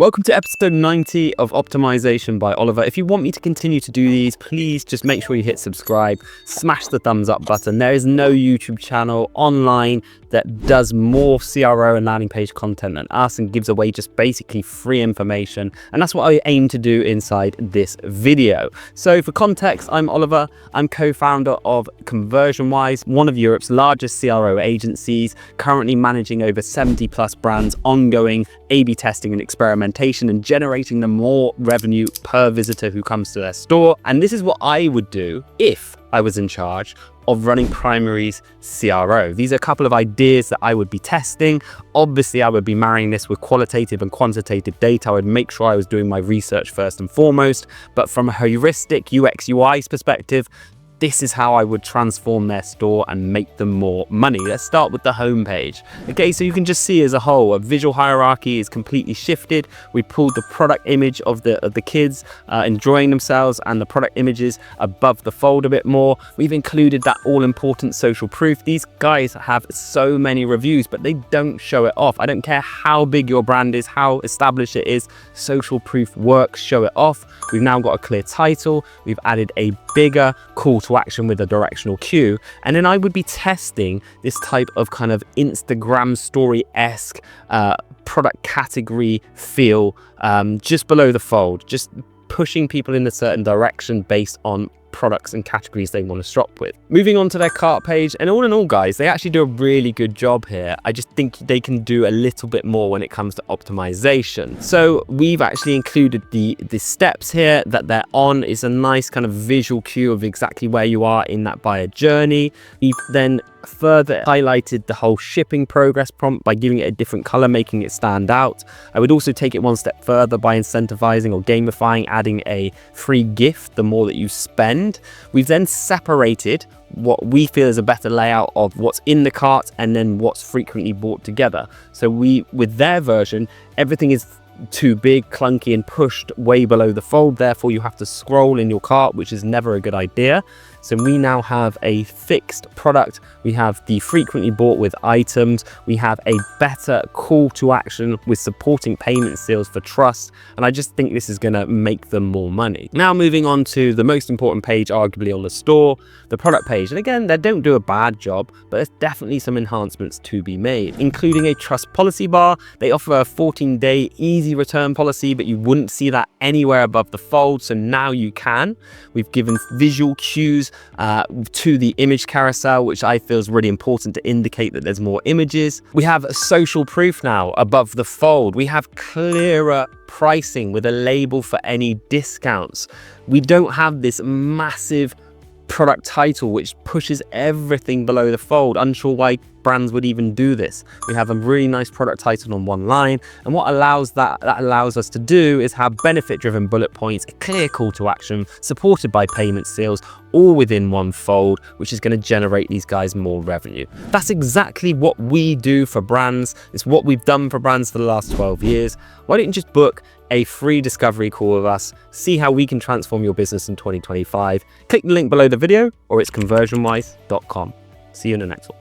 Welcome to episode 90 of Optimization by Oliver. If you want me to continue to do these, please just make sure you hit subscribe, smash the thumbs up button. There is no YouTube channel online that does more CRO and landing page content than us and gives away just basically free information. And that's what I aim to do inside this video. So for context, I'm Oliver. I'm co-founder of ConversionWise, one of Europe's largest CRO agencies, currently managing over 70 plus brands, ongoing A/B testing and experimentation and generating them more revenue per visitor who comes to their store. And this is what I would do if I was in charge of running Primary's CRO. These are a couple of ideas that I would be testing. Obviously, I would be marrying this with qualitative and quantitative data. I would make sure I was doing my research first and foremost. But from a heuristic UX UI perspective, this is how I would transform their store and make them more money. Let's start with the homepage. Okay, so you can just see as a whole, a visual hierarchy is completely shifted. We pulled the product image of the kids enjoying themselves and the product images above the fold a bit more. We've included that all-important social proof. These guys have so many reviews, but they don't show it off. I don't care how big your brand is, how established it is, social proof works, show it off. We've now got a clear title. We've added a bigger call to action with a directional cue, and then I would be testing this type of kind of Instagram story-esque product category feel just below the fold, just pushing people in a certain direction based on products and categories they want to shop with. Moving on to their cart page, and all in all, guys, they actually do a really good job here. I just think they can do a little bit more when it comes to optimization. So we've actually included the steps here that they're on. It's a nice kind of visual cue of exactly where you are in that buyer journey. We've then further highlighted the whole shipping progress prompt by giving it a different color, making it stand out. I would also take it one step further by incentivizing or gamifying, adding a free gift the more that you spend. We've then separated what we feel is a better layout of what's in the cart and then what's frequently bought together. So with their version, everything is too big, clunky, and pushed way below the fold. Therefore, you have to scroll in your cart, which is never a good idea. So we now have a fixed product. We have the frequently bought with items. We have a better call to action with supporting payment seals for trust. And I just think this is going to make them more money. Now moving on to the most important page, arguably on the store, the product page. And again, they don't do a bad job, but there's definitely some enhancements to be made, including a trust policy bar. They offer a 14-day easy return policy, but you wouldn't see that anywhere above the fold. So now you can. We've given visual cues to the image carousel, which I feel is really important to indicate that there's more images. We have social proof now above the fold. We have clearer pricing with a label for any discounts. We don't have this massive product title which pushes everything below the fold. Unsure why brands would even do this. We have a really nice product title on one line, and what allows us to do is have benefit-driven bullet points, a clear call to action, supported by payment seals, all within one fold, which is going to generate these guys more revenue. That's exactly what we do for brands. It's what we've done for brands for the last 12 years. Why don't you just book a free discovery call with us, see how we can transform your business in 2025. Click the link below the video, or it's conversionwise.com. See you in the next one.